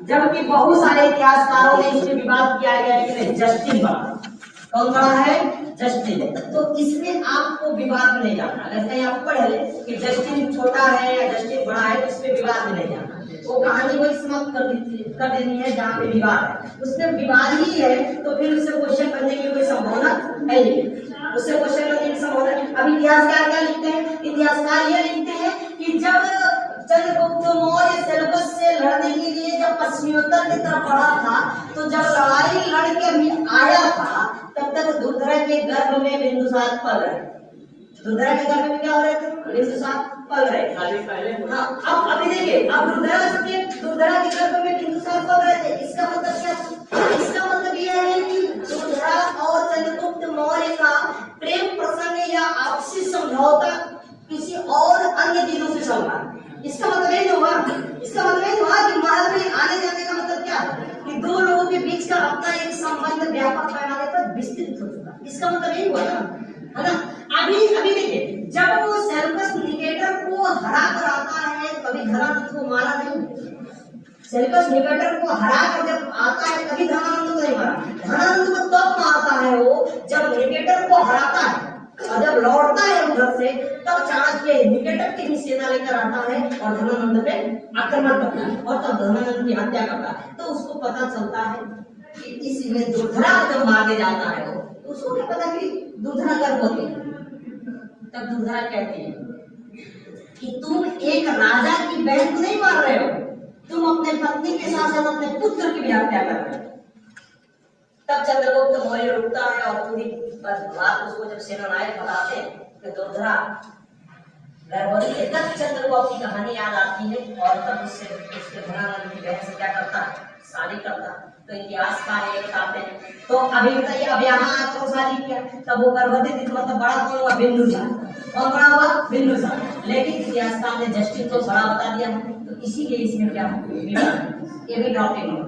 जबकि बहुत सारे इतिहासकारों ने इस पे विवाद किया गया है कि नहीं, जस्टिन बड़ा। कौन बड़ा है? जस्टिन। तो इसमें आपको विवाद में नहीं जाना। अगर कहीं आप पढ़ ले कि जस्टिन छोटा है या जस्टिन बड़ा है, तो इसमें विवाद में नहीं जाना। वो कहानी वही समाप्त कर देनी है जहाँ पे विवाद है। उसमें विवाद ही है तो फिर उससे क्वेश्चन करने की कोई संभावना है नहीं, उससे क्वेश्चन करने की संभावना। अब इतिहासकार क्या लिखते हैं? इतिहासकार ये लिखते हैं कि जब चंद्रगुप्त मौर्य सेल्यूकस से लड़ने के लिए जब पश्चिमोत्तर की तरफ बढ़ा था, तो जब लड़ाई लड़के भी आया था, तब तक दुर्धरा के गर्भ में बिंदुसार पल रहे। दुर्धरा के गर्भ में क्या हो रहे थे? बिंदुसार पल रहे। हाँ, अब अभी देखिए, अब दुर्धरा के गर्भ में बिंदुसार पल रहे थे। इसका मतलब क्या? इसका मतलब यह है कि दुर्धरा और चंद्रगुप्त मौर्य का प्रेम प्रसंग या आपसी समझौता किसी और अन्य दिनों से चल रहा है। इसका मतलब ये हुआ, इसका मतलब ये हुआ कि महल में आने जाने का मतलब क्या है कि दो लोगों के बीच का अपना एक संबंध व्यापक पैमाने पर विस्तृत हो चुका। इसका मतलब ये हुआ ना, है ना। अभी देखिए, जब वो सेल्यूकस निकेटर को हरा कर आता है, कभी धनानंद को मारा नहीं। सेल्यूकस निकेटर को हरा कर जब आता है, कभी धनानंद को नहीं मारा। धनानंद को तब मारता है वो जब निकेटर को हराता है, और जब लौटता है उधर से, तब चाणक्य निकेटर की भी सेना लेकर आता है और धनानंद पे आक्रमण करता है और तब धनानंद की हत्या करता है। तो उसको पता चलता है कि इसमें दुर्धरा जब मारने जाता है वो, तो उसको क्या पता कि दुर्धरा गर्भवती है। तब दुर्धरा कहती है कि तुम एक राजा की बहन को नहीं मार रहे हो, तुम अपने पत्नी के साथ साथ अपने पुत्र की भी हत्या कर रहे हो। तब चंद्रगुप्त मौर्य रुकता है और पूरी बात उसको जब सेनानायक बताते हैं कि दुर्धरा गर्भवती है, तब चंद्र को अपनी कहानी याद आती है और तब उसके धनानंद की बहन से क्या करता है? शादी करता है। तो इतिहासकार ये बताते हैं। तो अभी बताइए, अब यहाँ आकर शादी किया, तब वो गर्भवती थी, मतलब बड़ा कौन हुआ? बिंदुसार। कौन बड़ा हुआ? बिंदुसार। लेकिन इतिहासकार ने जस्टिन को बड़ा बता दिया, तो इसीलिए इसमें क्या ये भी ड्रॉपिंग हो।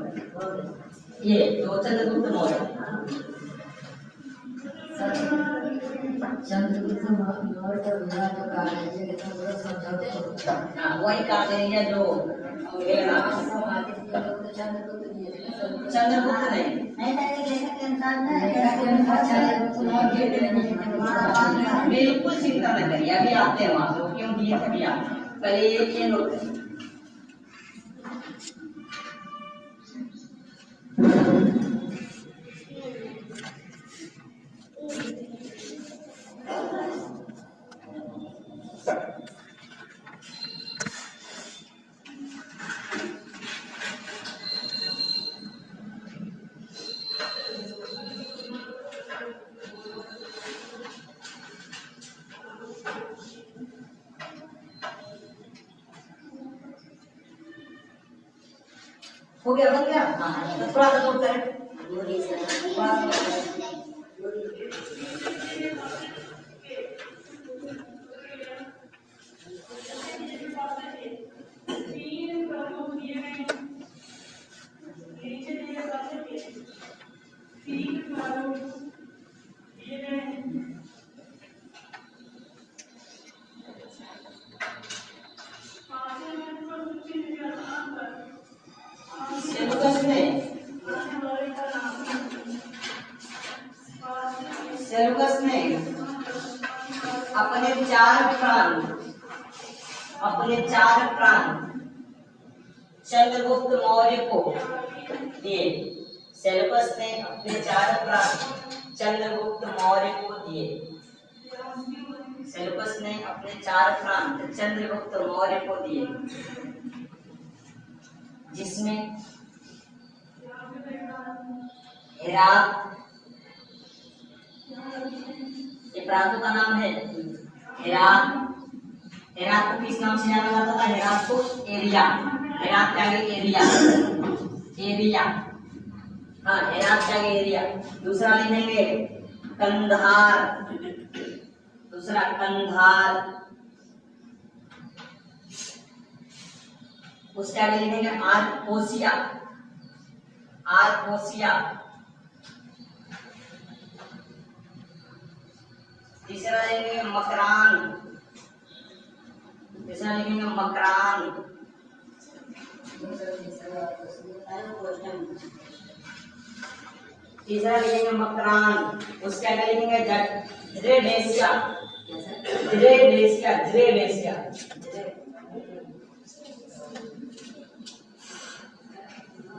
ये तो चंद्रगुप्त मौर्य, चंद्रगुप्त मौर्य का विवाह तो वही कर देंगे जो चंद्रगुप्त नहीं, बिल्कुल चिंता न करिए, अभी आते हैं वहां से, क्यों दिए थे भैया पहले ये लोग। हो गया, बन गया। हाँ, तो थोड़ा सा नोट करें। सेल्यूकस ने अपने चार प्राण चंद्रगुप्त मौर्य को दिए। सेल्यूकस ने अपने 4 प्राण चंद्रगुप्त मौर्य को दिए। सेल्यूकस ने अपने 4 प्राण चंद्रगुप्त मौर्य को दिए, जिसमें हेरात, ये प्रांतों का नाम है हेरात। हेरात को किस नाम से जाना जाता था? हेरात को एरिया। हेरात क्या है? एरिया। हाँ, हेरात क्या है? एरिया। दूसरा लिखेंगे कंधार। दूसरा कंधार। उसके आगे लिखेंगे आर्कोसिया। आर्कोसिया। तीसरा लिखेंगे मकरान। तीसरा लिखेंगे मकरान। तीसरा लिखेंगे मकरान, उसके आगे लिखेंगे ड्रेडेशिया, ड्रेडेशिया, ड्रेडेशिया,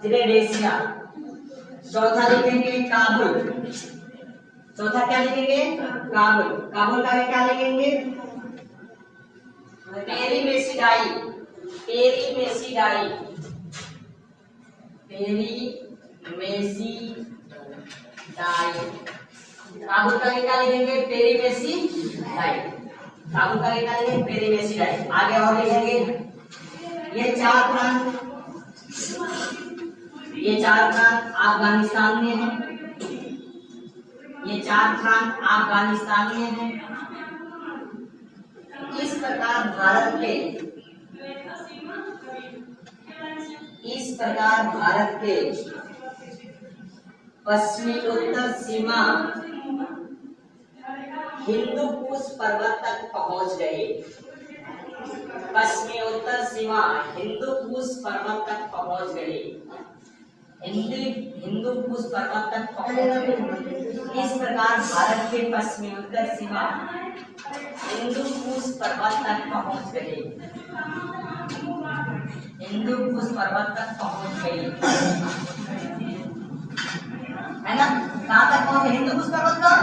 ड्रेडेशिया। चौथा लिखेंगे काबुल, चौथा क्या लिखेंगे? काबुल। काबुल का क्या लिखेंगे? पेरीमेसिडाई, पेरीमेसिडाई, पेरीमेसिडाई। काबुल का क्या लिखेंगे? पेरीमेसिडाई। काबुल का क्या लिखेंगे? पेरीमेसिडाई। आगे और लिखेंगे ये चार प्रांत अफगानिस्तान में है, ये चार प्रांत अफगानिस्तान में है। इस प्रकार भारत के पश्चिमी उत्तर सीमा हिंदू कुश पर्वत तक पहुंच गए। पश्चिमी उत्तर सीमा हिंदू कुश पर्वत तक पहुंच गए। हिंदू कुश पर्वत तक पहुंच गए। इस प्रकार भारत के पश्चिमी उत्तर सीमा हिंदू कुश पर्वत तक पहुंच गए। हिंदू कुश पर्वत तक पहुंच गई, है ना? कहाँ तक पहुंचे? हिंदू कुश पर्वत तक।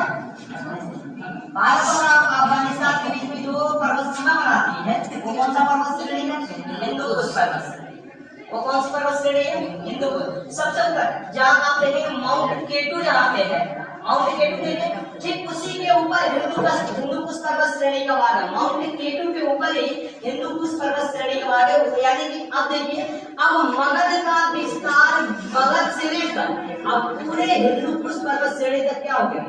भारत और अफगानिस्तान के बीच में जो पर्वत सीमा बनाती है वो कौन सा पर्वत श्रेणी है? हिंदू कुश पर्वत श्रेणी। वो कौन सी पर्वत श्रेणी है? हिंदू कुश। सबसे ऊपर जहाँ आप देखेंगे माउंट केटू, जहाँ पे है माउंट केटू देखें, ठीक उसी के ऊपर हिंदू कुश पर्वत श्रेणी का भाग है। माउंट केटू के ऊपर ही हिंदू कुश पर्वत श्रेणी का भाग है। यानी कि अब देखिए, अब मगध का विस्तार मगध से लेकर अब पूरे हिंदू कुश पर्वत श्रेणी तक क्या हो गया?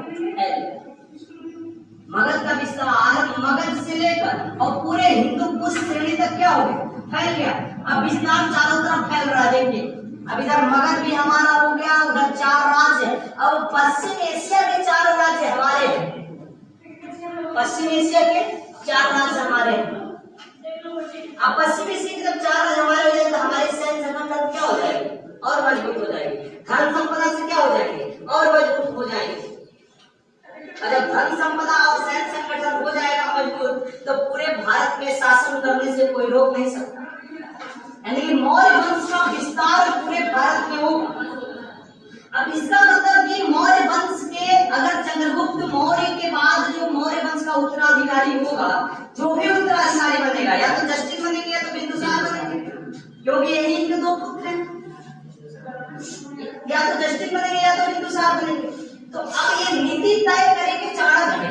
मगध का विस्तार मगध से लेकर और पूरे हिंदू कुश श्रेणी तक क्या हो गया? फैल गया। अब विस्तार चारों तरफ फैल रहा है। देखिए, अब इधर मगध भी हमारा हो गया, उधर चार राज्य। अब पश्चिम एशिया के चार राज्य हमारे हैं। पश्चिम एशिया के चार राज्य हमारे हैं। अब पश्चिम एशिया के जब चार राज्य हमारे हो जाएंगे तो हमारे सैन्य संगठन क्या हो जाएगी? और मजबूत हो जाएगी। धन संपदा से क्या हो जाएंगे? और मजबूत हो जाएंगे। जब धन संपदा और सैन्य संगठन हो जाएगा मजबूत तो पूरे भारत में शासन करने से कोई रोक नहीं सकता। यानी कि मौर्य वंश का विस्तार पूरे भारत में होगा। अब इसका मतलब कि मौर्य वंश के अगर चंद्रगुप्त मौर्य के बाद जो मौर्य वंश का उत्तराधिकारी होगा, जो भी उत्तराधिकारी बनेगा, या तो जस्टिन बनेंगे या तो बिंदुसार बनेंगे, क्योंकि यही इनके दो पुत्र हैं। या तो जस्टिन बनेंगे या तो बिंदुसार बनेंगे। तो अब ये नीति तय करेंगे चाणक्य।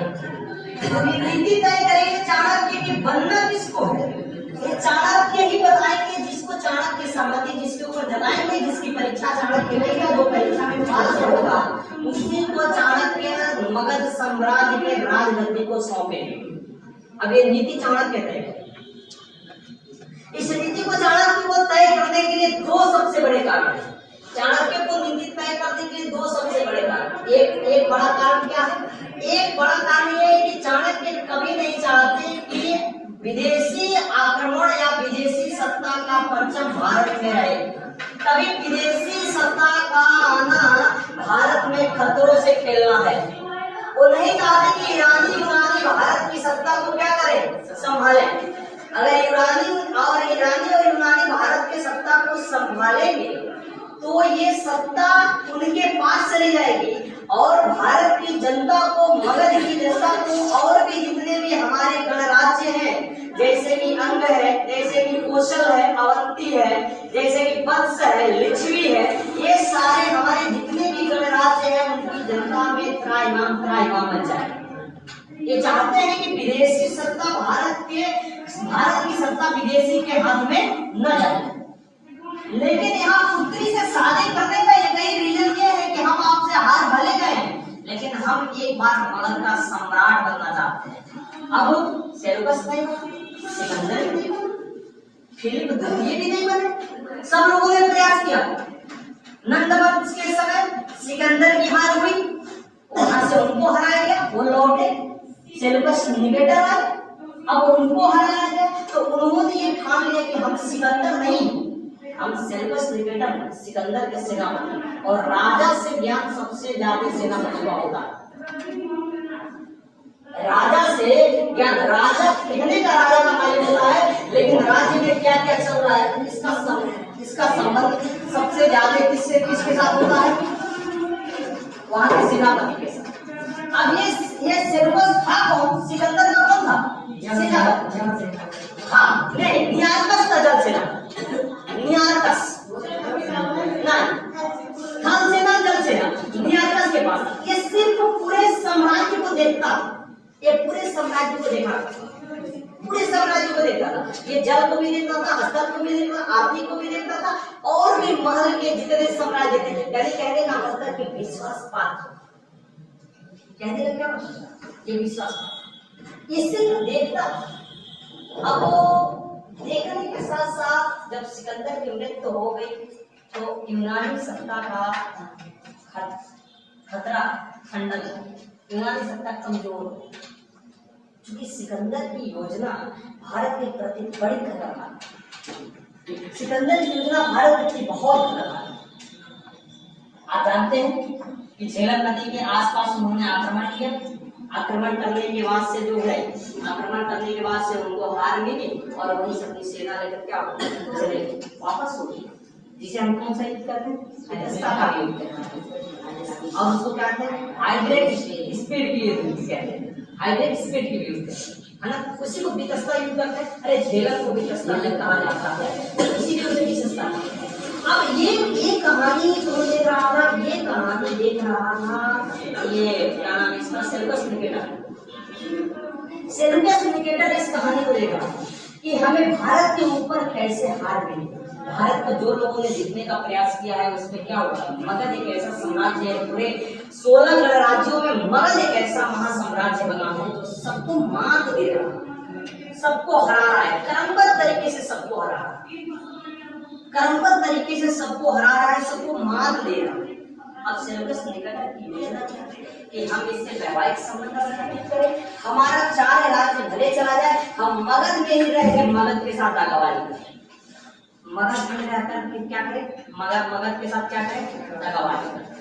नीति तय करेंगे चाणक्य की बनना किसको है? ये चाणक्य ही बताएंगे, जिसको चाणक्य सम्मति जिसके ऊपर जताएंगे, जिसकी परीक्षा चाणक्य लेगा, जो परीक्षा में पास होगा उसी को चाणक्य मगध साम्राज्य के राजगद्दी को सौंपेंगे। अब ये नीति चाणक्य तय करेंगे। इस नीति को चाणक्य को तय करने के लिए दो सबसे बड़े कारण हैं। चाणक्य को नीति तय करने के लिए दो सबसे बड़े कारण। एक बड़ा कारण क्या है? एक बड़ा कारण ये है कि चाणक्य कभी नहीं चाहते कि विदेशी आक्रमण या विदेशी सत्ता का परचम भारत में रहे। कभी विदेशी सत्ता का आना भारत में खतरों से खेलना है। वो नहीं चाहते कि ईरानी भारत की सत्ता को क्या करे? संभाले। अगर ईरानी और यूनानी भारत की सत्ता को संभालेंगे तो ये सत्ता उनके पास चली जाएगी और भारत की जनता को, मगध की जनता को, और भी जितने भी हमारे गणराज्य हैं, जैसे कि अंग है, जैसे कि कौशल है, अवंती है, जैसे कि वत्स है, लिच्छवी है, ये सारे हमारे जितने भी गणराज्य हैं उनकी जनता में त्राहिमाम मच जाए। ये चाहते हैं कि विदेशी सत्ता भारत की सत्ता विदेशी के हाथ में न जाए। लेकिन यहाँ उत्तरी से शादी करने का एक ही रीजन ये है कि हम आपसे हार भले गए, लेकिन हम एक बार मगध का सम्राट बनना चाहते हैं। अब सेल्यूकस नहीं बना, सिकंदर भी नहीं बना, फिलिप द्वितीय भी नहीं बने। सब लोगों ने प्रयास किया। नंद वंश के समय सिकंदर की हार हुई, वहां से उनको हराया गया, वो लौटे, सेल्यूकस निकेटर आए, अब उनको हराया गया। तो उन्होंने ये ठान लिया कि हम सिकंदर नहीं, हम सेल्यूकस निकेटर सिकंदर के सेनापति और राजा से ज्ञान सबसे ज्यादा सेनापति का होता है। राजा से ज्ञान, राजा कहने का राजा का मालूम होता है, लेकिन राज्य में क्या क्या चल रहा है इसका संबंध सबसे ज्यादा किसके साथ होता है? वहां के सेनापति के साथ। अब ये सेल्यूकस था कौन? सिकंदर का कौन था? सेनापति। हाँ नहीं, नियार्कस था जल सेना, नियार्कस नहीं, थल सेना जल सेना, नियार्कस के पास। ये सिर्फ पूरे साम्राज्य को देखता, ये पूरे साम्राज्य को देखा, पूरे साम्राज्य को देखता था। ये जल को भी देखता था, स्थल को भी देखता था, आर्थिक को भी देखता था, और भी महल के जितने साम्राज्य थे। यानी कहने का मतलब कि विश्वास पात्र, कहने का क्या मतलब? ये विश्वास ये सिर्फ देखता। अब वो देखने के साथ साथ जब सिकंदर की मृत्यु हो गई तो यूनानी सत्ता का खतरा खंडन, यूनानी सत्ता कमजोर, क्योंकि सिकंदर की योजना भारत के प्रति बड़ी खतरनाक, सिकंदर की योजना भारत के प्रति बहुत खतरनाक। आप जानते हैं कि झेलम नदी के आसपास उन्होंने आक्रमण किया। आक्रमण करने के बाद से जो है, आक्रमण करने के बाद से उनको हार मिली और वहीं से अपनी सेना लेकर क्या चले वापस हो गई, जिसे हम कौन सा युद्ध कहते हैं? अजस्ता का युद्ध कहते हैं। और उसको क्या कहते हैं? हाइड्रेट स्पीड की युद्ध कहते हैं, हाइड्रेट स्पीड की युद्ध है ना। उसी को विकसता युद्ध कहते हैं। अरे झेलम को विकसता युद्ध कहा जाता है, इसी को विकसता। अब ये कहानी जो देख रहा था, ये कहानी देख रहा था, ये क्या नाम इसका? Seleucus Nicator. सेल्यूकस निकेटर इस कहानी को देख रहा था कि हमें भारत के ऊपर कैसे हार मिली। भारत को जो लोगों ने जीतने का प्रयास किया है उसमें क्या हुआ? मगध एक ऐसा साम्राज्य है, पूरे 16 गणराज्यों में मगध एक ऐसा महासाम्राज्य बना है जो सबको मात दे रहा है, सबको हरा रहा है, क्रमबद्ध तरीके से सबको हरा रहा है, क्रमबद्ध तरीके से सबको हरा रहा है, सबको मात दे रहा है। अब सेल्यूकस निकेटर की योजना क्या है कि हम इससे वैवाहिक संबंध स्थापित करें, हमारा 4 राज्य भले चला जाए, हम मगध में ही रह मगध के साथ दागाबाजी करें, मगध में रहकर फिर क्या करें? मगध के साथ क्या करें? दागाबाजी करें।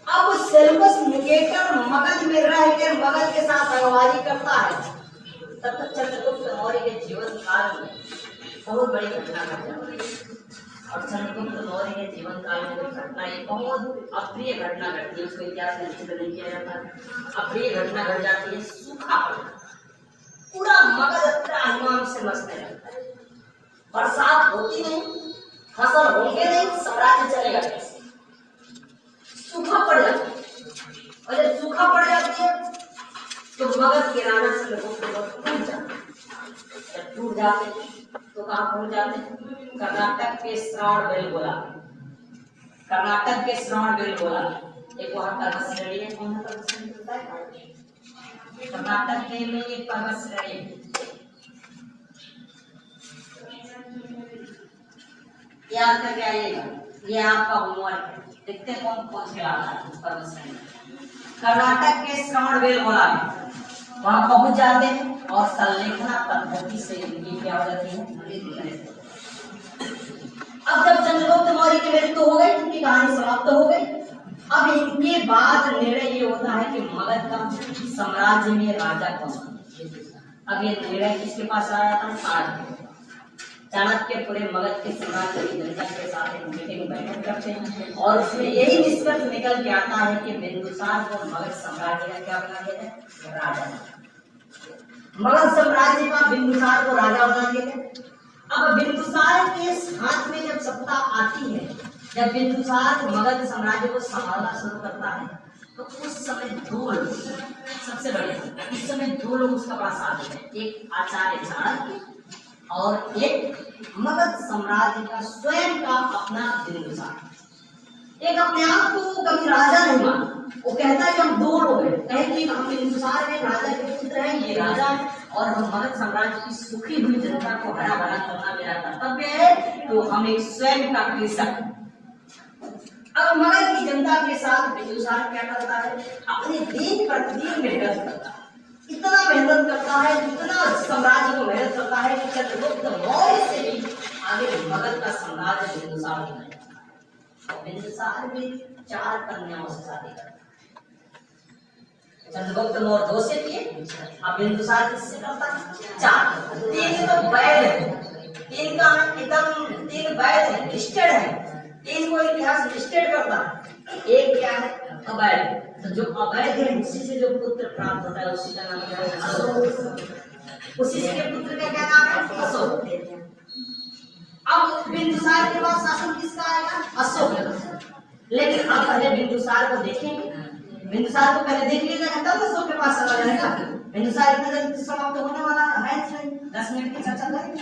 अब सेल्यूकस निकेटर मगध में रहकर मगध के साथ दागाबाजी करता है, तब तक चंद्रगुप्त मौर्य के जीवन काल में बहुत बड़ी घटना घट जाती है। और चंद्रगुप्त मौर्य के जीवन काल में जो घटना, ये बहुत अप्रिय घटना घटती है, उसको इतिहास में निश्चित नहीं किया जाता। अप्रिय घटना घट जाती है, सूखा पड़ना, पूरा मगध त्राहिमाम से मचने लगता है, बरसात होती नहीं, फसल होंगे नहीं, साम्राज्य चलेगा कैसे? सूखा पड़ जाता है। और जब सूखा पड़ जाती है तो मगध के राजा चंद्रगुप्त टूट जाते, जब टूट जाते तो कहाँ पहुंच जाते? कर्नाटक के श्रवणबेलगोला, कर्नाटक के श्रवणबेलगोला, एक वहां पर्वत श्रेणी है, कौन सा पर्वत श्रेणी होता है? कर्नाटक के में एक पर्वत श्रेणी है, याद करके आइएगा, ये आपका होमवर्क है। देखते हैं कौन पहुंच के आता है पर्वत श्रेणी। कर्नाटक के श्रवणबेलगोला में वहां पहुंच जाते हैं और संलेखना पद्धति से इनकी क्या हो जाती है? अब जब चंद्रगुप्त मौर्य की मृत्यु हो गई, उनकी कहानी समाप्त हो गई। अब इनके बाद निर्णय ये होता है कि मगध का साम्राज्य में राजा कौन? अब ये निर्णय किसके पास आया था? चाणक्य पूरे मगध के साम्राज्य की जनता के साथ एक मीटिंग बैठक करते हैं और उसमें यही निष्कर्ष निकल के आता है कि बिंदुसार को मगध साम्राज्य का क्या बना दिया जाए? राजा। मगध साम्राज्य का बिंदुसार को राजा बना दिया गया। अब बिंदुसार के हाथ में जब सत्ता आती है, जब बिंदुसार मगध साम्राज्य को संभालना शुरू करता है, तो उस समय 2 लोग सबसे बड़े, उस समय 2 लोग उसका पास आते हैं, एक आचार्य चाणक्य और एक मगध साम्राज्य का स्वयं का अपना बिंदुसार। एक अपने आप को कभी राजा नहीं मानता, वो कहता है कि हम 2 लोग हैं, कहें कि हम बिंदुसार में राजा के पुत्र हैं, ये राजा है और हम मगध साम्राज्य की सुखी हुई जनता को हरा भरा करना मेरा कर्तव्य है, तो हम एक स्वयं का कृषक। अब मगध की जनता के साथ बिंदुसार क्या करता है? अपने दिन प्रतिदिन मेहनत करता है, इतना मेहनत करता है, इतना साम्राज्य को मेहनत वर्णन करता है कि चंद्रगुप्त मौर्य से भी आगे मगध का साम्राज्य बिंदुसार ने, बिंदुसार भी 4 कन्याओं से शादी करता है। चंद्रगुप्त मौर्य 2 से किए, अब बिंदुसार किससे करता है? 4। 3 तो वैध है, 3 का एकदम 3 वैध है, लिस्टेड है, 3 को इतिहास लिस्टेड करता है। एक क्या है? अवैध। तो जो अवैध है उसी से जो पुत्र प्राप्त होता है उसी का नाम क्या है? अशोक। उसी के पुत्र का क्या नाम है? अशोक। अब बिंदुसार के बाद शासन किसका आएगा? अशोक का। लेकिन अब पहले बिंदुसार को देखेंगे, बिंदुसार को पहले देख लीजिएगा तब अशोक के पास चला जाएगा। बिंदुसार इतना जल्दी समाप्त होने वाला है नहीं, 10 मिनट की चर्चा करेंगे।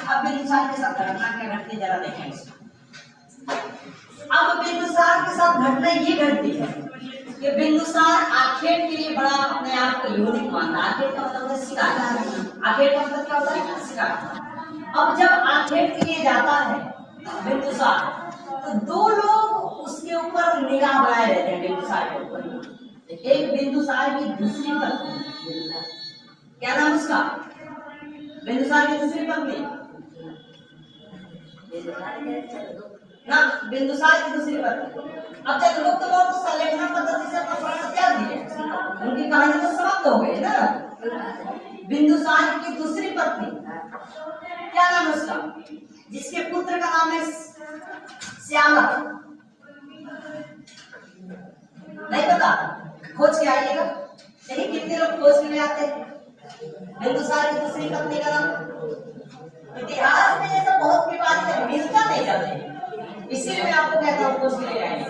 अब बिंदुसार के साथ घटना क्या घटती जरा देखेंगे। अब बिंदुसार के साथ घटना ये घटती है कि बिंदुसार आखेट के लिए बड़ा अपने आप को यूनिक मानता है। आखेट का मतलब है शिकार, आखेट का मतलब क्या होता है? शिकार। अब जब आखेट के लिए जाता है बिंदुसार, तो 2 लोग उसके ऊपर निगाह बनाए रहते हैं बिंदुसार के ऊपर। एक बिंदुसार की दूसरी पत्नी, क्या नाम उसका? बिंदुसार की दूसरी पत्नी ना, बिंदुसार की दूसरी पत्नी। अब चंद्रगुप्त मौर्य तो संलेखना पद्धति से अपना प्राण त्याग दिए, उनकी कहानी तो समाप्त हो गई ना। बिंदुसार की दूसरी पत्नी क्या नाम है उसका? जिसके पुत्र का नाम है श्यामक। नहीं पता? खोज के आइएगा। देखिए कितने लोग खोज के लिए आते हैं। बिंदुसार की दूसरी पत्नी का नाम इतिहास में ये सब बहुत विवादित है, मिलता नहीं जाते, इसीलिए मैं आपको कहता हूँ खोज के लिए आइए।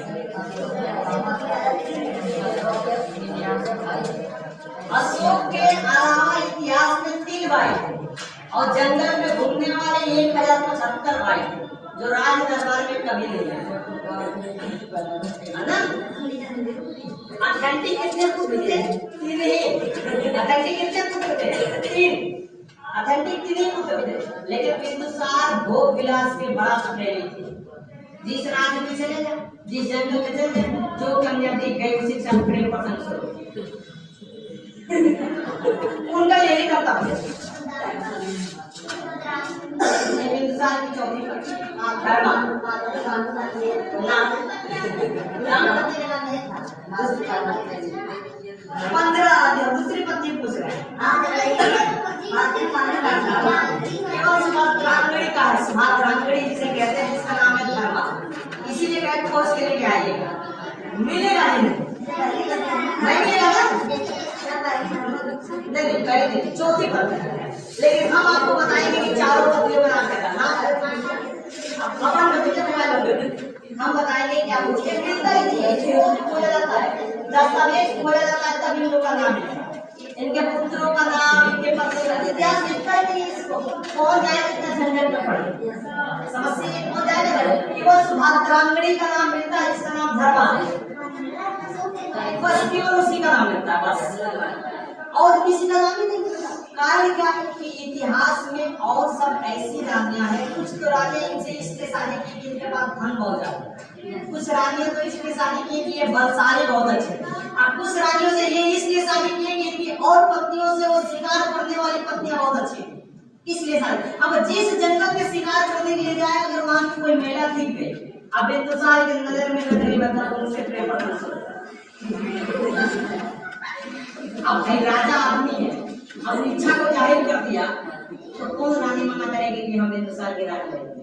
अशोक के अलावा इतिहास में 3 भाई और जंगल में घूमने वाले 1075 भाई जो राज दरबार में कभी नहीं है ना। अथेंटिक कितने पुत्र थे? 3 ही। अथेंटिक कितने पुत्र थे? 3। अथेंटिक 3 ही पुत्र थे। लेकिन बिंदुसार भोग विलास के बड़ा प्रेमी थे। जिस राज्य में चले जाए, जिस जंगल में चले जाए, जो कन्या दी गई उसी से प्रेम प्रसंग शुरू। उनका यही करता है। बिंदुसार की चौथी धर्मा दूसरी पत्नी पूछ रहे हैं। जिसे कहते हैं, जिसका नाम है धर्मा, इसीलिए मैं खोज के लेके आइएगा। मिलेगा ही नहीं मिलेगा ना, नहीं करेंगे चौथी पत्नी। लेकिन हम आपको बताएंगे कि 4 पत्नियों का नाम क्या था। हम बताएंगे क्या मुझे मिलता ही नहीं, खोजा जाता है, दस्तावेज खोजा जाता है, तभी लोगों का नाम मिलेगा। इनके पुत्रों का नाम, इनके पत्नी का इतिहास लिखता ही नहीं। इसको कौन जाए इतना झंझट में पड़े, समस्या कौन जाएगा? केवल सुभद्रांगणी का नाम मिलता है, जिसका नाम धर्मा है, बस केवल उसी का नाम मिलता है, बस और किसी का नाम ही नहीं मिलता। कारण क्या है कि इतिहास में और सब ऐसी रानियां हैं, कुछ तो रानियां इनसे इसलिए शादी की कि इनके पास धन बहुत ज्यादा, कुछ रानियां तो इसलिए शादी की कि ये बलशाली बहुत अच्छे, और कुछ रानियों से ये इसलिए शादी की कि इनकी और पत्नियों से वो शिकार करने वाली पत्नियां बहुत अच्छी, इसलिए शादी। अब जिस जंगल में शिकार करने के लिए जाए, अगर वहां की कोई महिला दिख गई, अब बिंदुसार की नजर में नजर बता उनसे प्रेम प्रसंग। अब भाई राजा आदमी है, अपनी इच्छा को जाहिर कर दिया, तो कौन रानी मना करेगी कि हम बिंदुसार के राज करेंगे?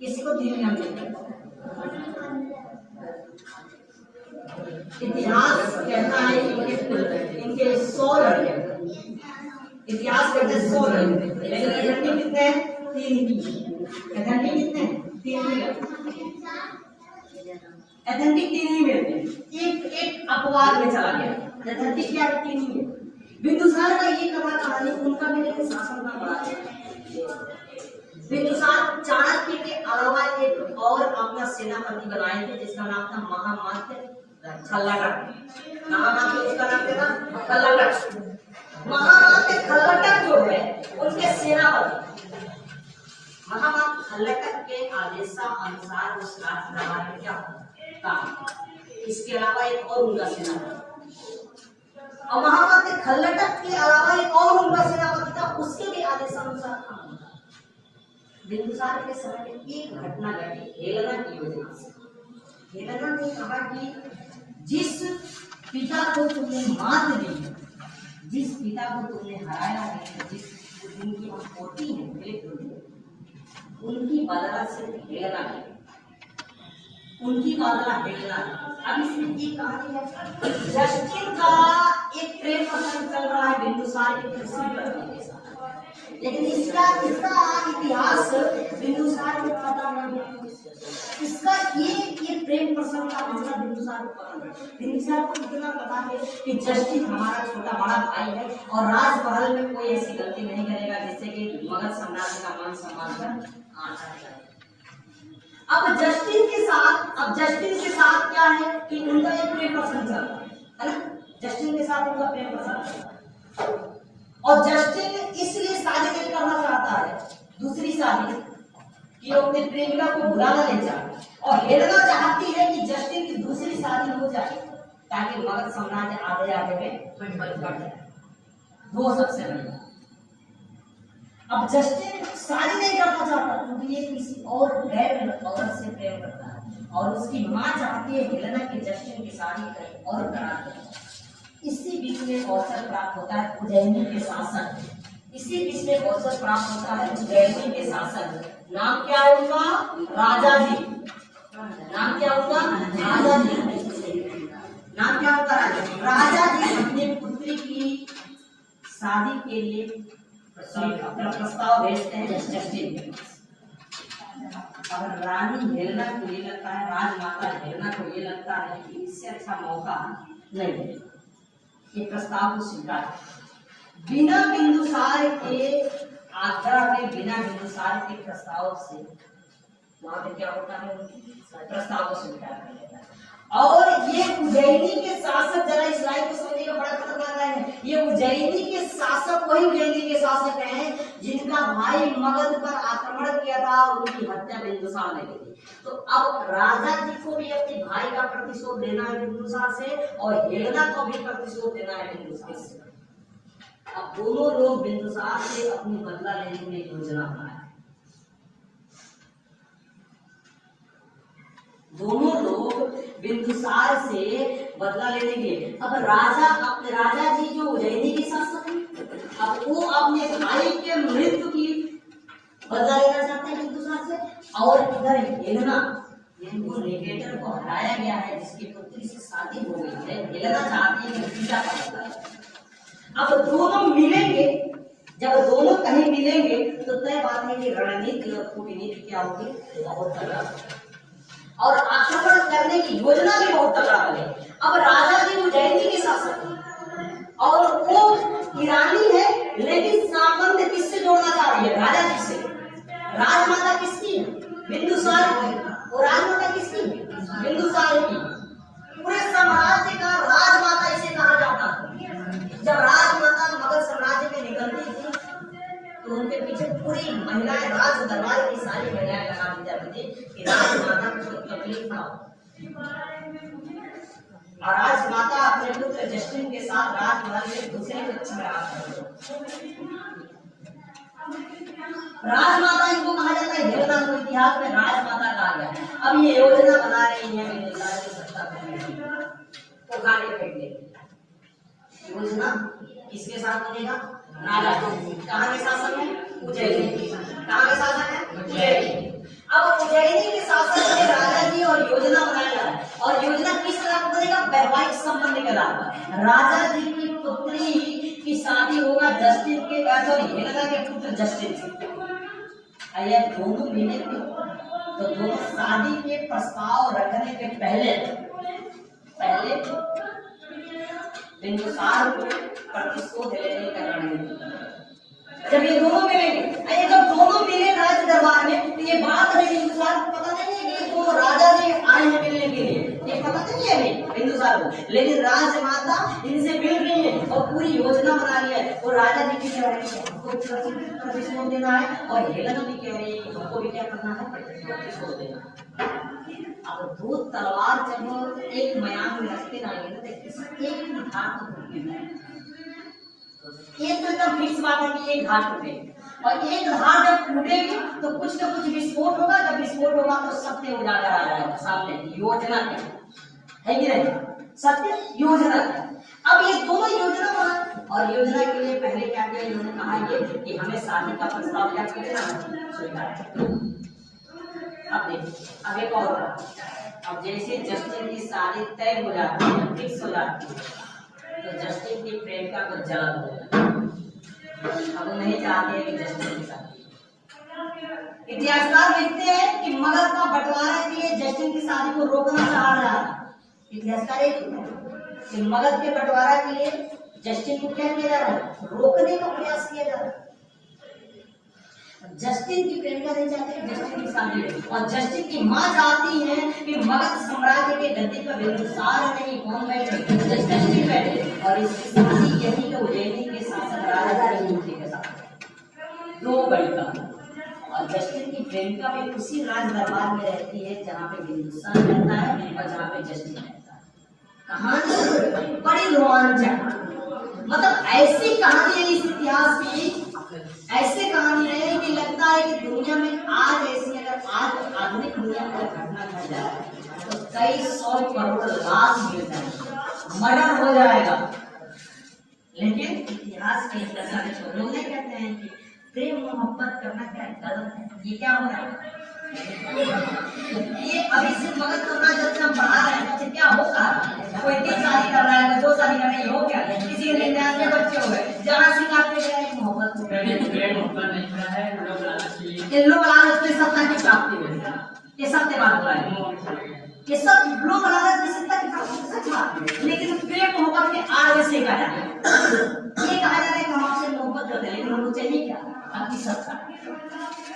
किसी को दिल में हम नहीं करता। इतिहास कहता है इनके 100 लड़के, इतिहास कहते हैं 100 लड़के, लेकिन अथेंटिक कितने हैं? 3 ही। अथेंटिक कितने हैं? 3 ही। अथेंटिक 3 ही मिलते, एक अपवाद में चला गया। अथेंटिक क्या है? 3 ही है। बिंदुसार का ये कहानी उनका भी लेकिन शासन का बड़ा है। बिंदुसार चाणक्य के अलावा एक और अपना सेनापति बनाए थे, जिसका नाम था महामात्य खल्लाटक। महामात्य उसका नाम क्या था? खल्लाटक। महामात्य खल्लाटक जो है उनके सेनापति, महामात्य खल्लाटक के आदेशानुसार उस राजदरबार में क्या होता, इसके अलावा एक और उनका सेनापति, और महामात्य खल्लाटक के अलावा एक और उनका सेनापति था, उसके भी आदेशानुसार बिंदुसार बिंदुसार के समय में एक घटना घटी हेलेना की योजना से। हेलेना ने कहा कि जिस पिता को तुमने मात दी, जिस पिता को तुमने हराया है, जिस उनकी पोती है उनकी बदला से हेलेना है, उनकी बदला हेलेना है। अब इसमें एक कहानी है, जस्टिन का एक प्रेम प्रसंग चल रहा है बिंदुसार की दूसरी पत्नी के साथ, लेकिन इसका इतिहास बिंदुसार को पता नहीं है। इसका ये प्रेम प्रसंग का मामला बिंदुसार को पता नहीं। बिंदुसार को इतना पता है कि जस्टिन हमारा छोटा बड़ा भाई है और राजमहल में कोई ऐसी गलती नहीं करेगा जिससे कि मगध साम्राज्य का मान सम्मान पर आंच आ जाए। अब जस्टिन के साथ क्या है कि उनका एक प्रेम प्रसंग चल रहा है ना, जस्टिन के साथ उनका प्रेम प्रसंग चल रहा है और जस्टिन इसलिए शादी नहीं करना चाहता है, दूसरी शादी, कि वो अपने प्रेमिका को भुलाना नहीं चाहता और हेलेना चाहती है कि जस्टिन की दूसरी शादी हो जाए ताकि मगध साम्राज्य आगे में बढ़ जाए। वो सबसे बड़ी। अब जस्टिन शादी नहीं करना चाहता क्योंकि ये किसी और गैर औरत से प्रेम करता है और उसकी माँ चाहती है हेलेना की जस्टिन की शादी करें और करा दे। इसी बीच में अवसर प्राप्त होता है उज्जैनी के शासक, इसी बीच में अवसर प्राप्त होता है उज्जैनी के शासक, नाम क्या है उनका? राजा जी। नाम क्या होगा? राजा जी। नाम क्या होगा? राजा जी अपने पुत्री की शादी के लिए प्रस्ताव भेजते हैं जस्टिन के पास। अब रानी हेलेना को ये लगता है, राजमाता हेलेना को ये लगता है कि इससे अच्छा मौका नहीं है, ये प्रस्ताव को स्वीकार बिना बिंदुसार के आग्रह के, बिना बिंदुसार के प्रस्ताव से वहां पे क्या होता है, प्रस्ताव को स्वीकार कर लेता है। और ये उज्जैनी के शासक, जरा इस लाइन को समझिएगा, बड़ा खतरनाक लाइन है। ये उज्जैनी के शासक वही उज्जैनी के शासक हैं जिनका भाई मगध पर आक्रमण किया था और उनकी हत्या बिंदुसार ने की थी। तो अब राजा जी को भी अपने भाई का प्रतिशोध देना है बिंदुसार से और हेलेना को भी प्रतिशोध देना है बिंदुसार से। अब दोनों लोग बिंदुसार से अपनी बदला लेने की योजना बनाए, दोनों लोग बिंदुसार से बदला लेने के लिए। अब राजा जी जो उज्जैनी के शासक हैं, अब वो अपने भाई के मृत्यु की बदला लेना चाहते हैं बिंदुसार से और इधर हेलेना, जिनको निकेटर को हराया गया है, जिसकी पुत्री से शादी हो गई है, हेलेना चाहती है कि पिता का बदला। अब दोनों मिलेंगे, जब दोनों कहीं मिलेंगे तो तय बात है कि रणनीति और कूटनीति क्या होगी, बहुत तगड़ा और आक्रमण करने की योजना भी बहुत तगड़ा बनेगी। अब राजा जी उज्जैनी के शासक हैं और वो ईरानी है, लेकिन संबंध किससे जोड़ना चाह रही है? राजा जी से। राजमाता किसकी है? बिंदुसार की। और राजमाता किसकी है? बिंदुसार की। पूरे साम्राज्य का राजमाता इसे कहा जाता है। जब राजमाता मगध साम्राज्य में निकलती थी तो उनके पीछे पूरी महिलाएं, राज दरबार की सारी महिलाएं लगा दी जाती थी कि राजमाता को तकलीफ ना हो। और राजमाता अपने पुत्र जस्टिन के साथ राजमहल में दूसरे कक्ष में राजमाता इनको कहा जाता है, हेलेना को इतिहास में राजमाता कहा गया है। अब ये योजना बना रही है बिंदुसार की सत्ता को खाने फेंकने की योजना किसके साथ बनेगा? राजा। कहाँ के शासक है? उज्जैनी। कहाँ के शासक है? उज्जैनी। अब उज्जैनी के शासक ने राजा जी और योजना बनाया है और योजना किस तरह का बनेगा? वैवाहिक संबंध के आधार पर। राजा जी की पुत्री की शादी होगा जस्टिन के, सॉरी हेलेना के पुत्र जस्टिन से। अरे दोनों मिलेंगे तो दोनों शादी के प्रस्ताव रखने के पहले बिंदुसार को प्रतिशोध लेने का रणनीति। जब ये दोनों मिलेंगे, जब दोनों मिले राज दरबार में, तो ये बात है बिंदुसार को पता नहीं है कि दोनों राजा जी आए हैं मिलने के लिए, ये पता नहीं है अभी बिंदुसार को। लेकिन राजमाता इनसे मिल रही है और पूरी योजना बना रही है। और राजा जी भी कह रहे हैं हमको प्रतिशोध देना है और हेलेना भी कह रही है कि हमको भी क्या करना है, प्रतिशोध देना है। अब दो तलवार जब एक मयान में रखते रहेंगे ना, तो किसी एक की धार को ये तो एकदम फिक्स बात है कि एक धार टूटेगी, और एक धार जब टूटेगी तो कुछ न कुछ विस्फोट होगा, जब विस्फोट होगा तो सत्य उजागर आ जाएगा सामने। योजना क्या है कि नहीं, सत्य योजना क्या। अब ये दोनों योजना बना, और योजना के लिए पहले क्या किया इन्होंने कहा ये कि हमें शादी का प्रस्ताव क्या किया स्वीकार। अब देखिए अब एक और होगा, अब जैसे जस्टिन की शादी तय हो जाती है, फिक्स हो जाती है, तो जस्टिन की प्रेमिका को जलन हो जाती है। अब वो नहीं चाहते हैं कि जस्टिन की शादी। इतिहासकार लिखते हैं कि मगध का बंटवारा के लिए जस्टिन की शादी को रोकना चाह रहा था। इतिहासकार एक कि मगध के बंटवारा के लिए जस्टिन को क्या किया जा रहा है, रोकने का प्रयास किया जा रहा है। जस्टिन की प्रेमिका नहीं चाहती कि जस्टिन की शादी हो, और जस्टिन की मां चाहती है कि मगध साम्राज्य के गद्दी पर बिंदुसार नहीं कौन बैठे, जस्टिन बैठे, और इसकी शादी यही के उज्जैनी के शासक राजा के साथ। दो बड़ी कहानी। और जस्टिन की प्रेमिका भी उसी राज दरबार में रहती है जहाँ पे बिंदुसार रहता है और जहाँ पे जस्टिन रहता है। कहानी बड़ी रोमांचक, मतलब ऐसी कहानी है इस इतिहास की, ऐसी कहानी है कि लगता है कि दुनिया में आज ऐसी, अगर आज आधुनिक दुनिया में घटना घट जाए तो कई 100 करोड़ लाश मिल जाएंगे, मर्डर हो जाएगा। लेकिन इतिहास के लोग नहीं कहते हैं कि प्रेम मोहब्बत करना क्या गलत है, ये क्या हो रहा है, ये अभी से मगध साम्राज्य जब से हम बढ़ा रहे हैं तो क्या हो रहा है, कोई 3 शादी कर रहा है, कोई 2 शादी कर रहा है, हो क्या, किसी के 99 बच्चे हो गए, जहाँ सिंगार पे गया एक मोहब्बत हो गई, ये लोग लालच में सत्ता की प्राप्ति हो गई, ये सत्य बात हो रहा है, ये सब लोग लालच में सत्ता की प्राप्ति सच बात है। लेकिन प्रेम मोहब्बत के आगे से कहा जाता है, ये कहा जाता है कि हम आपसे मोहब्बत करते हैं, लेकिन हमको चाहिए क्या, आपकी सत्ता,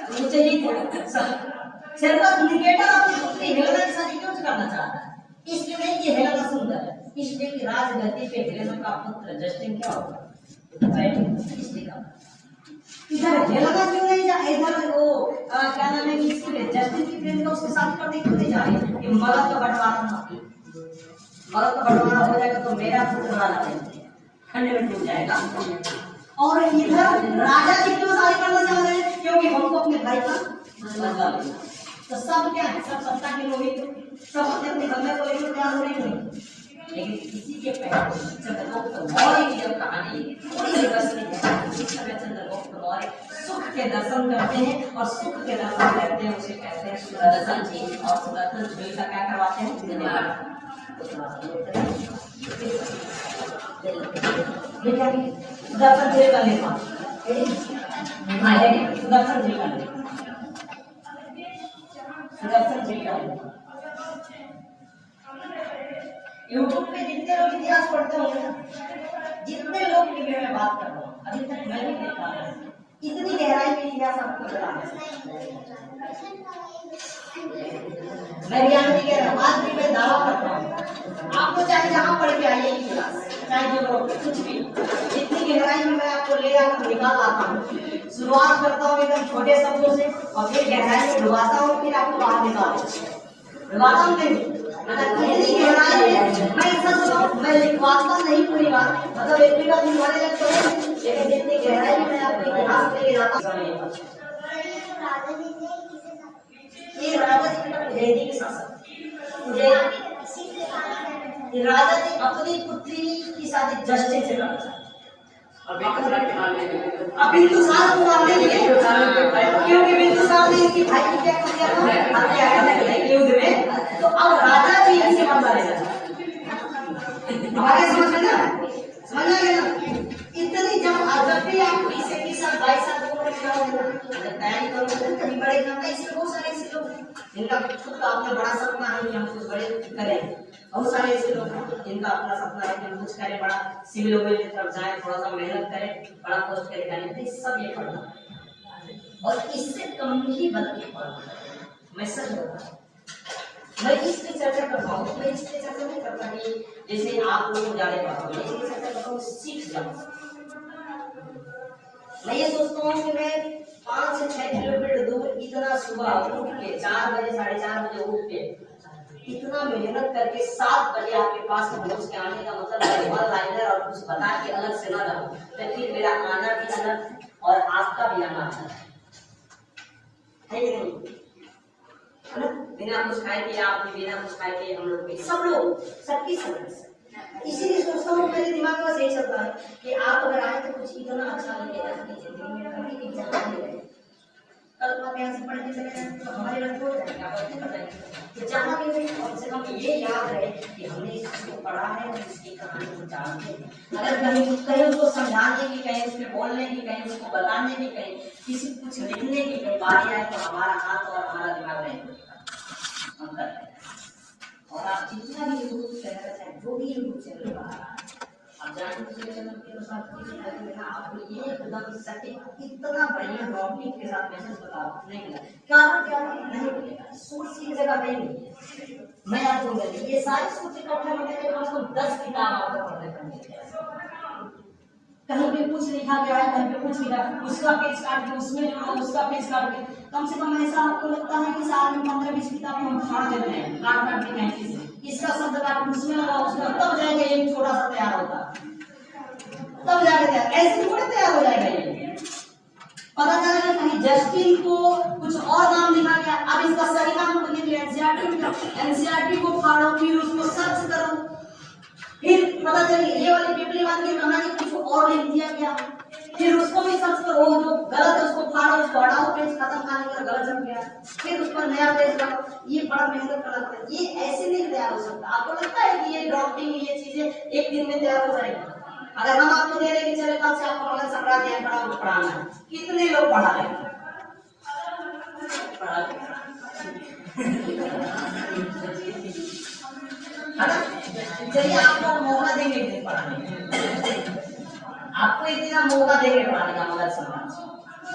हमको चाहिए क्या सत्ता। सिर्फ इंडिकेटर अपनी पुत्री हेलेना की शादी क्यों करना चाहता है, इसलिए नहीं कि हेलेना सुंदर है, इसलिए कि राजगद्दी पे हेलेना का पुत्र जस्टिन क्या होगा बैठे, इसलिए कहा इधर हेलेना क्यों नहीं जा, इधर वो क्या नाम है कि इसके जस्टिन की प्रेमिका उसके साथ करने क्यों नहीं जा रही कि मगध का बंटवारा था, मगध का बंटवारा हो जाएगा तो मेरा पुत्र राजा बनेगा, खंड में टूट जाएगा। और इधर राजा जी क्यों शादी करना चाह रहे हैं, क्योंकि हमको अपने भाई का बदला लेना। तो सब क्या है, सब सत्ता के लोग ही, सब अपने अपने बंदे को लेकर तैयार हो रहे हैं। लेकिन इसी के पहले चंद्रगुप्त मौर्य की जब कहानी थोड़ी सी बचती है, इस समय चंद्रगुप्त मौर्य सुख के दर्शन करते हैं, और सुख के दर्शन करते हैं उसे कहते हैं सुदर्शन जी, और सुदर्शन जी का क्या करवाते हैं, सुदर्शन जी का निर्माण, सुदर्शन जी का सुदर्शन जी का यूट्यूब पे जितने लोग इतिहास पढ़ते होंगे ना, जितने लोग के बारे में बात कर रहा हूँ अभी तक मैं नहीं देखा इतनी गहराई में इतिहास आपको बता रहा मैं रियलिटी कह रहा हूँ, आज भी मैं दावा करता हूँ, आपको चाहे जहाँ पढ़ के आइए इतिहास, चाहे जो कुछ भी, इतनी गहराई में मैं आपको ले जाकर निकाल आता हूँ। शुरुआत करता हूँ एकदम छोटे शब्दों से, और फिर गहराई में डुबाता हूँ, फिर आपको बाहर डुबाता हूँ। इतनी गहराई में मैं सच मैं लिखवाता नहीं पूरी बात, मतलब एक भी बात लिखवाने लगता है, लेकिन जितनी गहराई में मैं आपको इतिहास लेके जाता हूँ। ये राजा जी का उज्जैनी के शासक, राजा जी अपनी पुत्री की शादी जस्टिन से करना चाहते, अब बिंदुसार को मारने के लिए, क्योंकि बिंदुसार ने इसकी भाई की क्या किया था, हत्या करने के लिए युद्ध में, तो अब राजा जी इनसे बदला लेना चाहते। हमारे समझ में ना, समझ आ गया ना, इतनी जब भी आप इसे की साथ 22 साल तैयारी करोगे तभी बड़े काम का, इससे बहुत सारे ऐसे लोग जिनका खुद का अपना बड़ा सपना है कि हम कुछ बड़े करें, बहुत सारे ऐसे लोग हैं जिनका अपना सपना है कि हम कुछ करें, बड़ा सिविल की तरफ जाए, थोड़ा सा मेहनत करें, बड़ा पोस्ट करें, जाने सब ये पढ़ना, और इससे कम ही बल्कि पढ़ना। मैं सच बता रहा हूँ, मैं इसकी चर्चा करता हूँ, मैं इसकी चर्चा नहीं करता कि जैसे आप लोग ज्यादा पढ़ते हो, इसकी चर्चा करता हूँ सीख जाओ। मैं ये सोचता हूँ कि मैं 5 से 6 किलोमीटर दूर इतना सुबह उठ के 4 बजे 4:30 बजे उठ के इतना मेहनत करके 7 बजे आपके पास पहुंच के आने का मतलब वन लाइनर और कुछ बता के अलग से ना जाऊं, तो फिर मेरा आना भी अलग और आपका भी आना अलग है कि नहीं? है ना? बिना कुछ खाए के आप भी, बिना कुछ खाए के हम लोग भी, सब लोग, सबकी समझ। इसीलिए सोचता हूँ, मेरे दिमाग में यही चलता है कि आप अगर आए तो कुछ इतना अच्छा लगेगा कि जिंदगी में कभी एग्जाम नहीं रहे। कल को आप यहाँ से पढ़ के चले जाएं तो हमारे रद्द हो जाएंगे, आप अपने बताएंगे। तो जहाँ भी गए कम से कम ये याद रहे कि हमने इस चीज को पढ़ा है और इसकी कहानी को जानते हैं। अगर कहीं कहीं उसको समझाने की, कहीं उसमें बोलने की, कहीं उसको बताने की, कहीं किसी कुछ लिखने की कहीं बारी आए तो हमारा हाथ और हमारा दिमाग नहीं खुलेगा। और आप जितना भी यूट्यूब चैनल है, जो भी यूट्यूब चैनल बना रहा है, आप जानते हैं चैनल के अनुसार आपको ये एकदम सटीक इतना बढ़िया टॉपिक के साथ मैसेज बता नहीं मिला, कारण क्या नहीं मिलेगा, सोर्स की जगह नहीं मिलेगी। मैं आपको बोलूं ये सारे सोर्स इकट्ठा करने के कम से कम 10 किताब आपको पढ़ने को मिलेगी। कहीं पे कुछ लिखा गया है, कहीं पे कुछ लिखा, उसका पेज काट के उसमें जोड़ो, उसका पेज काट के, कम से कम ऐसा आपको लगता है कि साल में 15-20 किताबें हम पढ़ देते हैं, काट के कहीं से इसका शब्द काट उसमें लगाओ, उसका तब जाके एक छोटा सा तैयार होता, तब जाके तैयार, ऐसे थोड़े तैयार हो जाएगा ये। पता चला कि कहीं जस्टिन को कुछ और नाम लिखा गया, अब इसका सही नाम लिख लिया एनसीईआरटी को फाड़ो, फिर उसको सर्च करो, फिर पता चली ये वाली पिपली बात की कहानी कुछ और लिख दिया गया, फिर उसको भी सर्च करो, जो गलत है उसको फाड़ो, उसको हटाओ, पेज खत्म, कहानी का गलत जम गया, फिर उस पर नया पेज लगाओ। ये बड़ा मेहनत करना पड़ता है, ये ऐसे नहीं तैयार हो सकता। आपको लगता है कि ये ड्राफ्टिंग ये चीजें एक दिन में तैयार हो जाएगी? अगर हम आपको दे रहे कि चले कल से आपको मगध सम्राट यहाँ पढ़ाना है, कितने लोग पढ़ा रहे हैं? चलिए आपको मौका देंगे एक दिन पढ़ाने, आपको एक दिन मौका देंगे पढ़ाने का मगध सम्राट।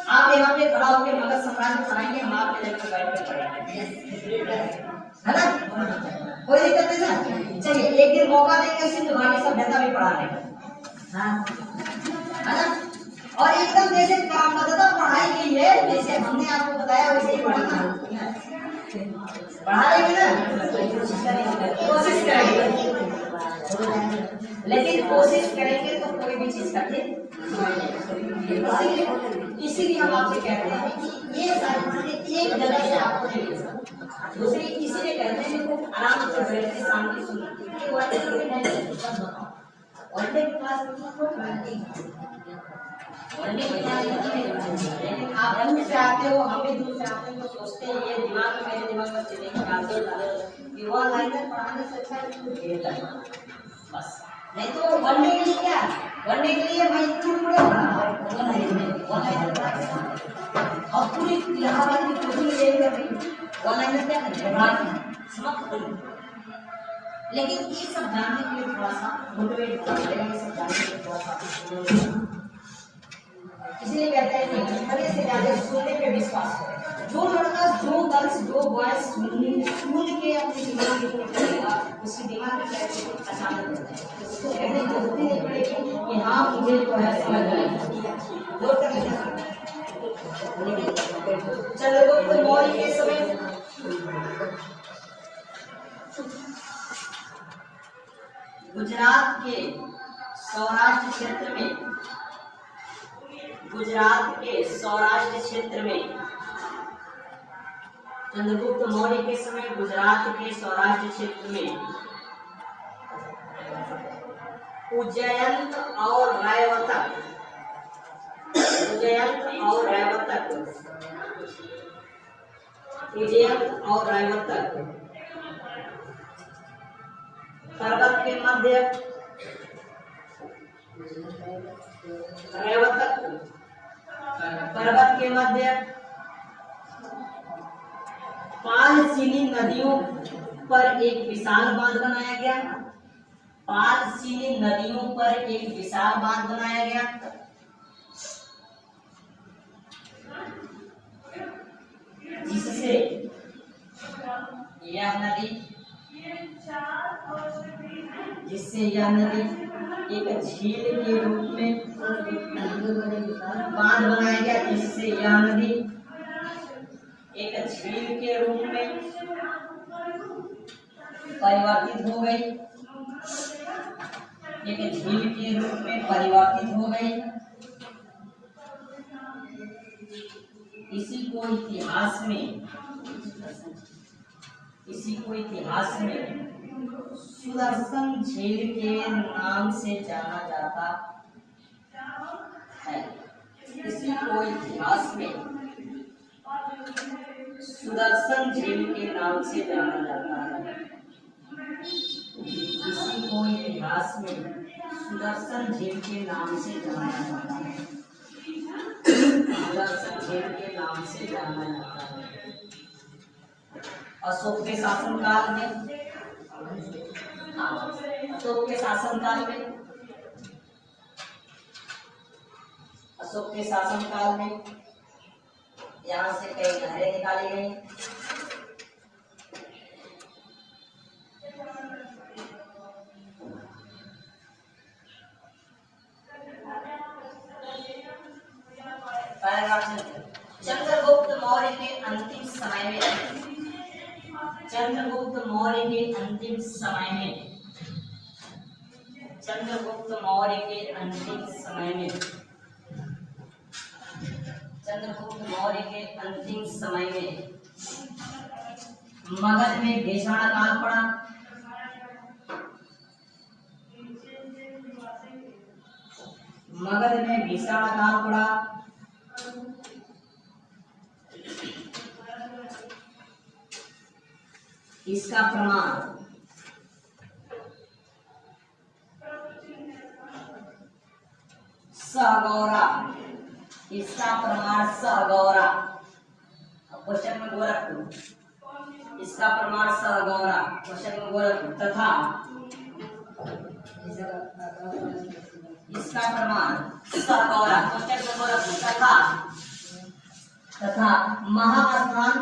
आप यहाँ पे खड़ा होकर मगध सम्राट को पढ़ाएंगे, हम आपके लेकर बैठ कर पढ़ाएंगे, है ना? कोई दिक्कत नहीं ना? चलिए एक दिन मौका देंगे सिंधु घाटी सभ्यता भी पढ़ाने का, है ना? और एकदम जैसे कामबद्धता पढ़ाई गई है, जैसे हमने आपको बताया वैसे ही पढ़ाना, पढ़ा लेंगे ना? कोशिश करेंगे, लेकिन कोशिश करेंगे तो कोई भी चीज कठिन, इसीलिए हम आपसे कहते हैं कि ये सारी चीजें एक जगह से आपको नहीं मिल सकती। दूसरी इसीलिए कहते हैं कि आराम से बैठ के शांति सुनिए, वनडे क्लास लेकिन आप दूर से आते हो, हम भी दूर से आते हैं, तो सोचते हैं ये दिमाग में, मेरे दिमाग में चलेंगे कि वन लाइनर पढ़ाने से अच्छा है बस। नहीं तो वनडे के लिए क्या, वनडे के लिए भाई इतना थोड़े वन लाइनर और पूरी इलाहाबाद की कोचिंग ले कर वन लाइनर क्या करेंगे, समाप्त। लेकिन ये सब जानने के लिए थोड़ा सा मोटिवेट करेगा, ये सब जानने के लिए थोड़ा सा, इसलिए कहते हैं कि पहले से ज्यादा सुनने पे विश्वास करें। जो लड़का, जो गर्ल्स, जो बॉयज सुन के अपने दिमाग में करेगा, उसके दिमाग में अचानक होता है, उसको कहने की जरूरत नहीं पड़ेगी कि हाँ मुझे जो है समझ आएगा, वो कर लेना। चंद्रगुप्त मौर्य के समय गुजरात के सौराष्ट्र क्षेत्र में, गुजरात के सौराष्ट्र क्षेत्र में चंद्रगुप्त मौर्य के समय गुजरात के सौराष्ट्र क्षेत्र में उज्जैन और रायवतक, उज्जैन और रायवतक, उज्जैन और रायवतक पर्वत के मध्य, रायवतक पर्वत के मध्य पालसीनी नदियों पर एक विशाल बांध बनाया गया, पालसीनी नदियों पर एक विशाल बांध बनाया गया, जिससे यह नदी एक झील के रूप में बांध बनाया गया, जिससे यह नदी एक झील के रूप में परिवर्तित हो गई, एक झील के रूप में परिवर्तित हो गई। इसी को इतिहास में सुदर्शन झील के नाम से जाना जाता है। इसी को इतिहास में सुदर्शन झील के नाम से जाना जाता है। इसी को इतिहास में सुदर्शन झील के नाम से जाना जाता है। सुदर्शन झील के नाम से जाना जाता है। अशोक के शासनकाल में, अशोक के शासनकाल में यहाँ से कई नहरें निकाली गई। चंद्रगुप्त मौर्य के अंतिम समय में, चंद्रगुप्त मौर्य के अंतिम समय में, चंद्रगुप्त मौर्य के अंतिम समय में, चंद्रगुप्त मौर्य के अंतिम समय में मगध में भीषण अकाल पड़ा। मगध में भीषण अकाल पड़ा। इसका प्रमाण सहगौरा, इसका प्रमाण सहगौरा, क्वेश्चन में गोरखपुर, इसका प्रमाण सहगौरा, क्वेश्चन में गोरखपुर, तथा इसका प्रमाण सहगौरा, क्वेश्चन में गोरखपुर, तथा महास्थान,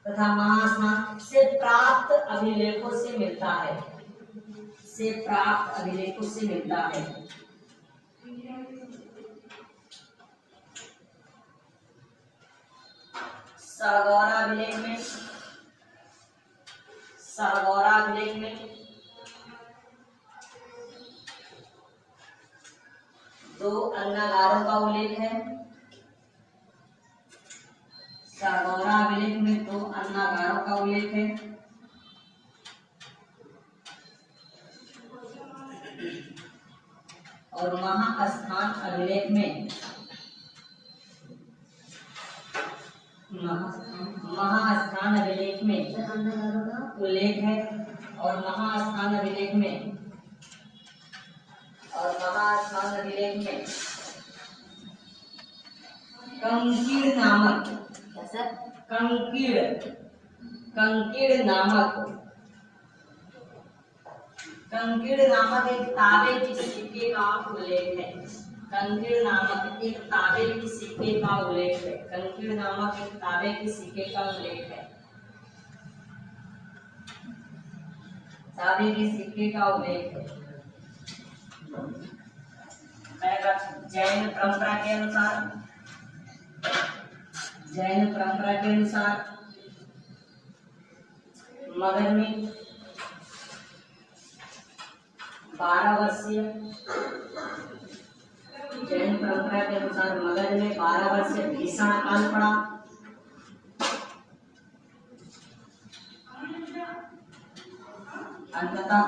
तथा महास्थान से प्राप्त अभिलेखों से मिलता है, से प्राप्त अभिलेखों से मिलता है। सहगौरा अभिलेख में, सहगौरा अभिलेख में दो अन्नागारों का उल्लेख है। सहगौरा अभिलेख में दो अन्नागारों का उल्लेख है। और महास्थान अभिलेख में, महास्थान अभिलेख में उल्लेख है। और महास्थान अभिलेख में, और महास्थान अभिलेख में कंकीड़ नामक, कंकीड़ नामक एक तांबे के सिक्के का उल्लेख है। कंकीड़ नामक एक तांबे के सिक्के का उल्लेख है। कंकीड़ नामक एक तांबे के सिक्के का उल्लेख है। तांबे के सिक्के का उल्लेख है। जैन परंपरा के अनुसार, जैन परंपरा के अनुसार मगध में 12 वर्षीय, जैन परंपरा के अनुसार मगध में 12 वर्षीय भीषण अकाल पड़ा। अंततः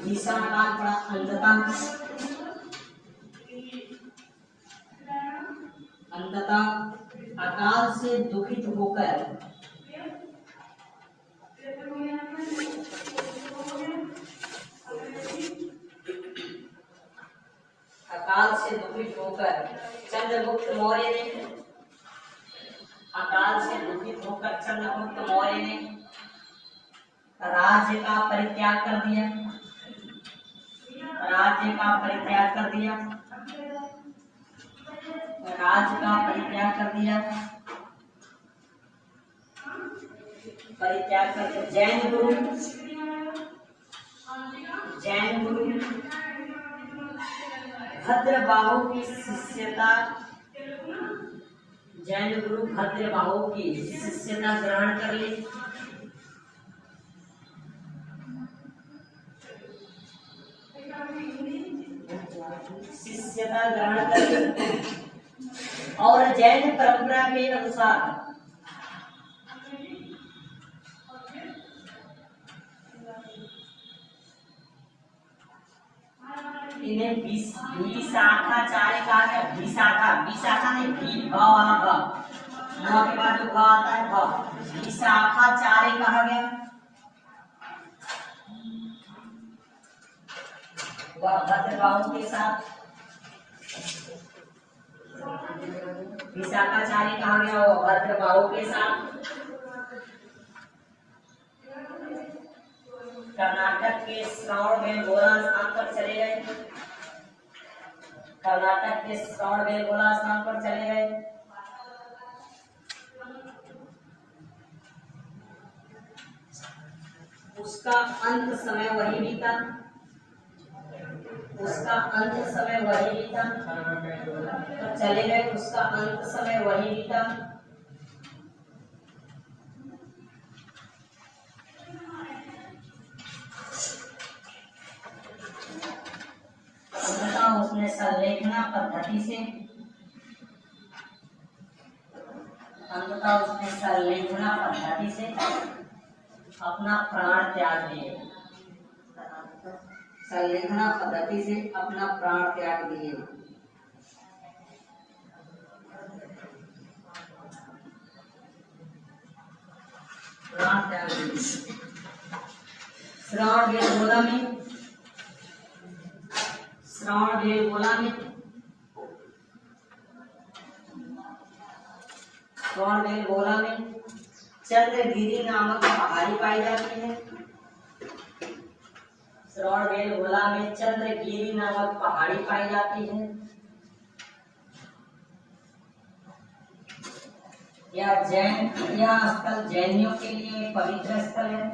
भीषण अकाल पड़ा। अंततः अकाल से दुखित होकर चंद्रगुप्त मौर्य ने, अकाल से दुखित होकर चंद्रगुप्त मौर्य ने राज्य का परित्याग कर दिया। राज्य का परित्याग कर दिया। राज्य का परित्याग कर दिया। परित्याग कर जैन गुरु, जैन गुरु भद्रबाहु की शिष्यता, जैन गुरु भद्रबाहु की शिष्यता ग्रहण कर ली। शिष्यता ग्रहण कर ली और जैन परंपरा के अनुसार इन्हें विशाखाचार्य कहा गया। विशाखा नहीं, के बाद जो आता है विशाखाचार्य कहा गया। वह भद्रबाहु के साथ विशाखाचार्य कहा गया, वो भद्रबाहु के साथ कर्नाटक के श्रवणबेलगोला स्थान पर चले गए। कर्नाटक के श्रवणबेलगोला स्थान पर चले गए। उसका अंत समय वही बीता। उसका अंत समय वही बीता। तो चले गए, उसका अंत समय वही बीता। उसने संलेखना पद्धति से अपना प्राण त्याग दिए। संलेखना पद्धति से अपना प्राण त्याग दिए। प्राण त्याग दिए। श्रवणबेलगोला में चंद्रगिरी नामक पहाड़ी पाई जाती है। श्रवणबेलगोला में चंद्रगिरी नामक पहाड़ी पाई जाती है। यह स्थल जैनियों के लिए पवित्र स्थल है।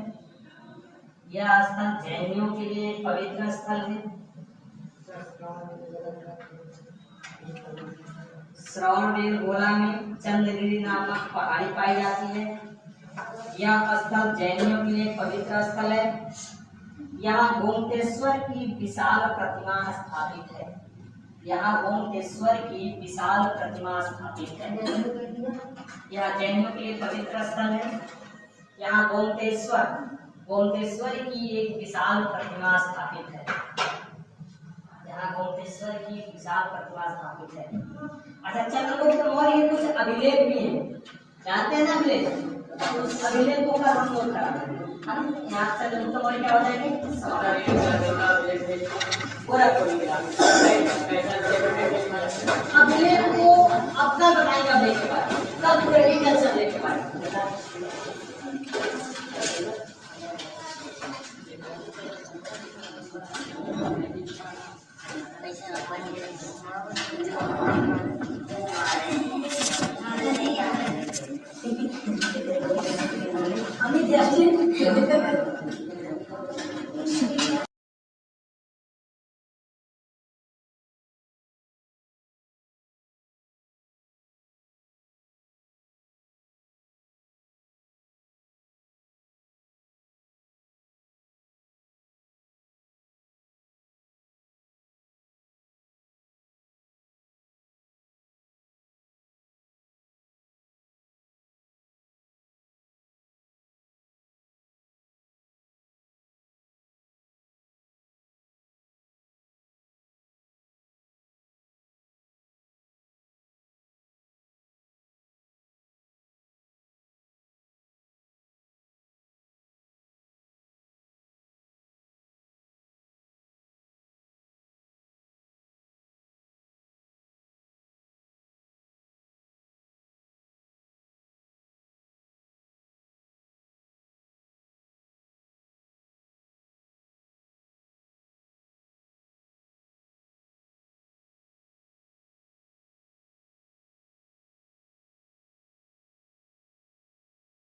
यह स्थल जैनियों के लिए पवित्र स्थल है। श्रवणबेलगोला में चंद्रगिरी नामक पहाड़ी पाई जाती है। यह स्थल जैनियों के लिए पवित्र स्थल है। यहाँ गोमतेश्वर की विशाल प्रतिमा स्थापित है। यहाँ गोमतेश्वर की विशाल प्रतिमा स्थापित है। यह जैनियों के लिए पवित्र स्थल है। यहाँ गोमतेश्वर की एक विशाल प्रतिमा स्थापित है। यहाँ गोमतेश्वर की विशाल प्रतिमा स्थापित है। अच्छा, चंद्रगुप्त मौर्य कुछ अभिलेख भी हैं, जानते हैं ना अभिलेख? उस अभिलेखों का हम नोट कराएंगे। यहाँ चंद्रगुप्त मौर्य क्या हो जाएंगे? अभिलेख को अब तक बताएंगे। अभिलेख के बारे में कब पूरे डिटेल्स अभिलेख के बारे में